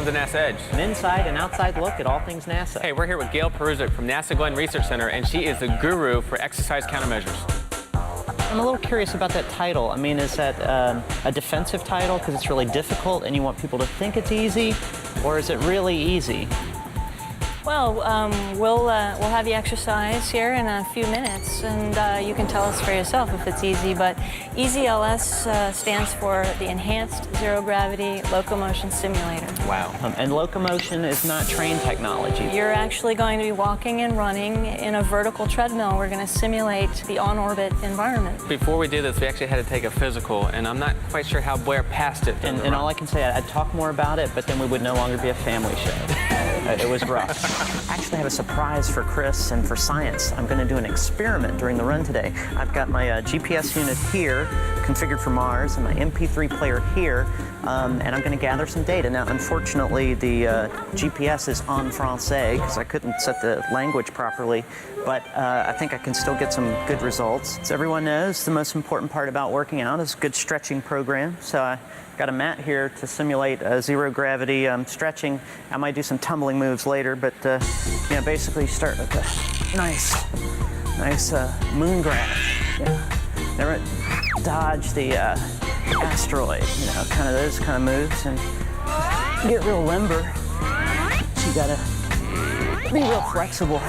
welcome to NASA Edge. An inside and outside look at all things NASA. Hey, we're here with Gail Perusek from NASA Glenn Research Center, and she is the guru for exercise countermeasures. I'm a little curious about that title. I mean, is that a defensive title because it's really difficult and you want people to think it's easy, or is it really easy? Well, we'll have you exercise here in a few minutes, and you can tell us for yourself if it's easy. But eZLS stands for the Enhanced Zero Gravity Locomotion Simulator. Wow. And locomotion is not train technology. You're actually going to be walking and running in a vertical treadmill. We're going to simulate the on-orbit environment. Before we did this, we actually had to take a physical, and I'm not quite sure how Blair passed it. And all I can say, I'd talk more about it, but then we would no longer be a family show. It was rough. I actually have a surprise for Chris and for science. I'm going to do an experiment during the run today. I've got my GPS unit here, configured for Mars, and my MP3 player here, and I'm going to gather some data. Now, unfortunately, the GPS is en français because I couldn't set the language properly, but I think I can still get some good results. As everyone knows, the most important part about working out is a good stretching program. So I got a mat here to simulate zero gravity stretching. I might do some tumbling moves later, but you know, basically start with a nice moon grab. Yeah. Never dodge the asteroid. You know, kind of those kind of moves, and get real limber. So you gotta be real flexible,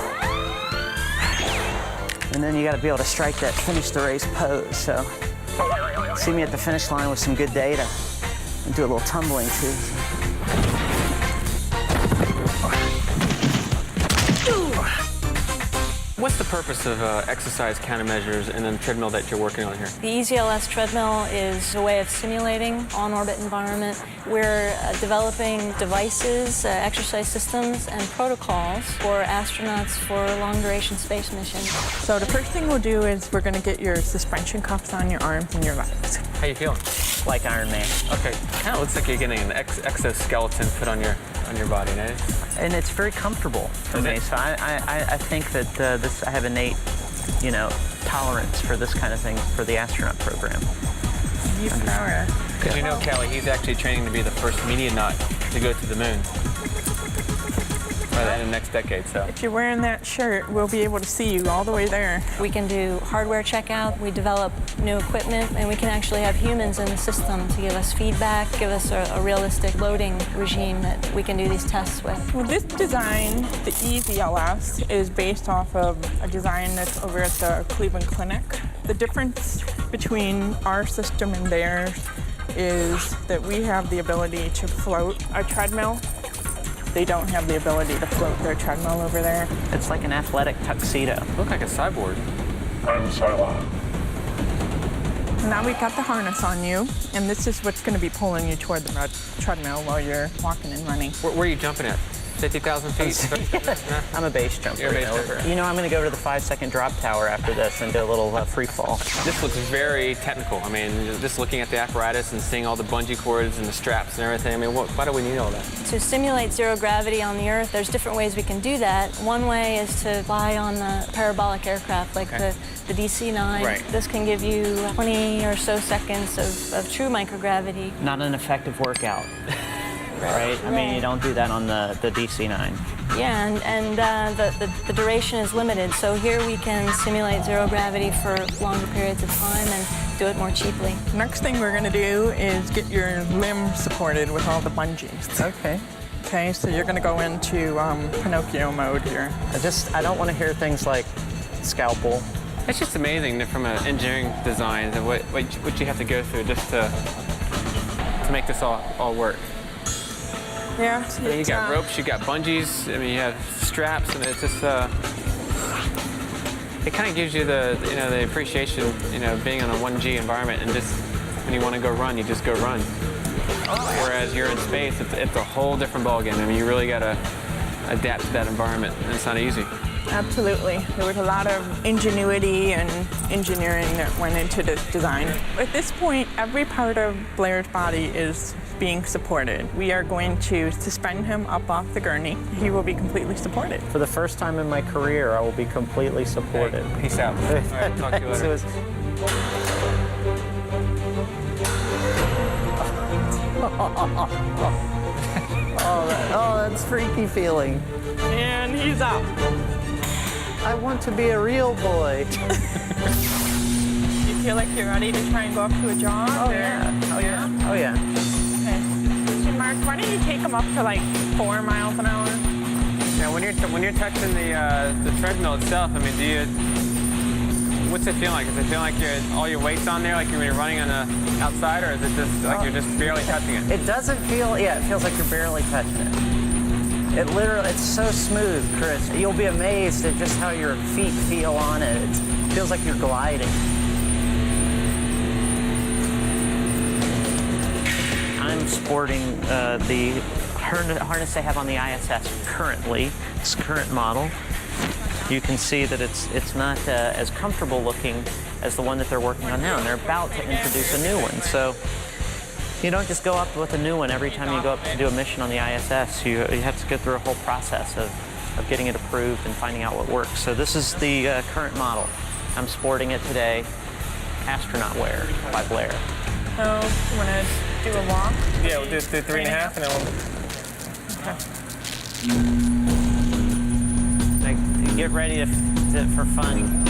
and then you gotta be able to strike that finish the race pose. So see me at the finish line with some good data. And do a little tumbling too. What's the purpose of exercise countermeasures and then treadmill that you're working on here? The eZLS treadmill is a way of simulating on-orbit environment. We're developing devices, exercise systems, and protocols for astronauts for long-duration space missions. So the first thing we'll do is we're going to get your suspension cuffs on your arms and your legs. How you feeling? Like Iron Man. Okay, kind of looks like you're getting an exoskeleton put on your body, no? And it's very comfortable for me. So I think that I have innate, you know, tolerance for this kind of thing for the astronaut program. Because you know, Kelly, he's actually training to be the first medianaut to go to the moon by the end of next decade. So if you're wearing that shirt, we'll be able to see you all the way there. We can do hardware checkout, we develop new equipment, and we can actually have humans in the system to give us feedback, give us a realistic loading regime that we can do these tests with. Well, this design, the eZLS, is based off of a design that's over at the Cleveland Clinic. The difference between our system and theirs is that we have the ability to float a treadmill. They don't have the ability to float their treadmill over there. It's like an athletic tuxedo. look like a cyborg. I'm Sila. Now we've got the harness on you, and this is what's going to be pulling you toward the treadmill while you're walking and running. Where are you jumping at? 50,000 feet? I'm a base jumper. You're a base jumper. You know, I'm going to go to the 5-second drop tower after this and do a little free fall. This looks very technical. I mean, just looking at the apparatus and seeing all the bungee cords and the straps and everything, I mean, why do we need all that? To simulate zero gravity on the Earth, there's different ways we can do that. One way is to fly on the parabolic aircraft like the DC-9. Right. This can give you 20 or so seconds of true microgravity. Not an effective workout. Right? I mean, you don't do that on the DC-9. Yeah, and the duration is limited. So here we can simulate zero gravity for longer periods of time and do it more cheaply. Next thing we're going to do is get your limbs supported with all the bungees. Okay. Okay, so you're going to go into Pinocchio mode here. I don't want to hear things like scalpel. It's just amazing that from an engineering design and what you have to go through just to make this all work. Yeah. You got ropes, you got bungees, I mean, you have straps, and it's just, it kind of gives you the appreciation, being on a 1G environment, and just when you want to go run, you just go run. Whereas you're in space, it's a whole different ballgame. I mean, you really got to adapt to that environment, and it's not easy. Absolutely. There was a lot of ingenuity and engineering that went into the design. At this point, every part of Blair's body is being supported. We are going to suspend him up off the gurney. He will be completely supported. For the first time in my career, I will be completely supported. Hey, peace out. All right, talk to you later. that's freaky feeling. And he's up. I want to be a real boy. You feel like you're ready to try and go up to a jog? Oh yeah. Okay. So Mark, why don't you take him up to like 4 miles an hour? Yeah, when you're touching the treadmill itself, I mean, what's it feel like? Does it feel like all your weight's on there, like when you're running on the outside, or is it just like you're just barely touching it? It doesn't feel, it feels like you're barely touching it. It's so smooth, Chris. You'll be amazed at just how your feet feel on it. It feels like you're gliding. I'm sporting the harness they have on the ISS currently. It's current model. You can see that it's not as comfortable looking as the one that they're working on now, and they're about to introduce a new one. So you don't just go up with a new one every time you go up to do a mission on the ISS. You have to go through a whole process of getting it approved and finding out what works. So this is the current model. I'm sporting it today. Astronaut wear by Blair. So you want to do a walk? Yeah, we'll do 3.5, and then we'll Get ready for fun.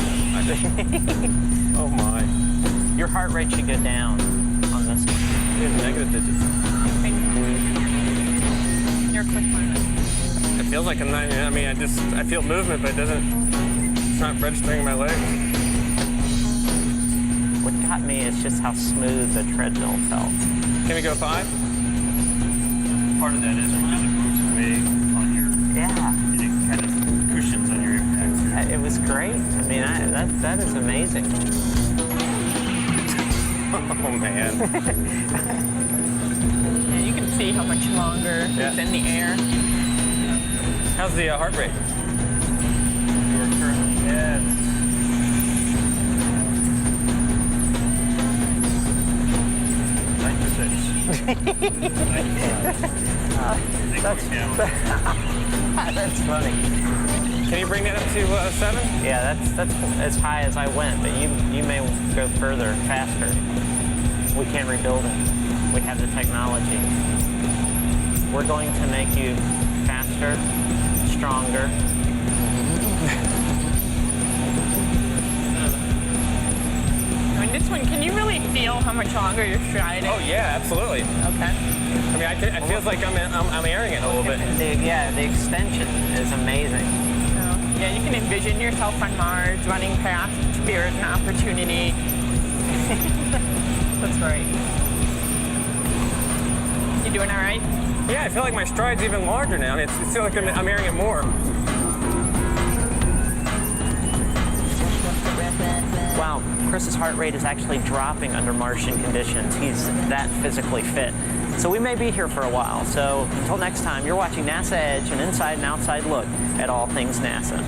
Oh my. Your heart rate should go down on this one. Negative digits. You're a quick learner. It feels like I'm not. I mean, I feel movement, but it's not registering in my legs. What got me is just how smooth the treadmill felt. Can we go 5? Part of that is because it moves away on your, Yeah. it kind of cushions on your impact. It was great. I mean, that is amazing. Oh man. Yeah, you can see how much longer it's in the air. How's the heart rate? Yeah. That's funny. Can you bring that up to 7? Yeah, that's as high as I went, but you may go further, faster. We can't rebuild it. We have the technology. We're going to make you faster, stronger. I mean, this one, can you really feel how much longer you're striding? Oh yeah, absolutely. Okay. I mean, it feels like I'm airing it a little bit. The extension is amazing. Yeah, you can envision yourself on Mars running past Spirit and Opportunity. That's right. You doing all right? Yeah, I feel like my stride's even larger now. I mean, I feel like I'm airing it more. Wow, Chris's heart rate is actually dropping under Martian conditions. He's that physically fit. So we may be here for a while. So until next time, you're watching NASA Edge, an inside and outside look at all things NASA.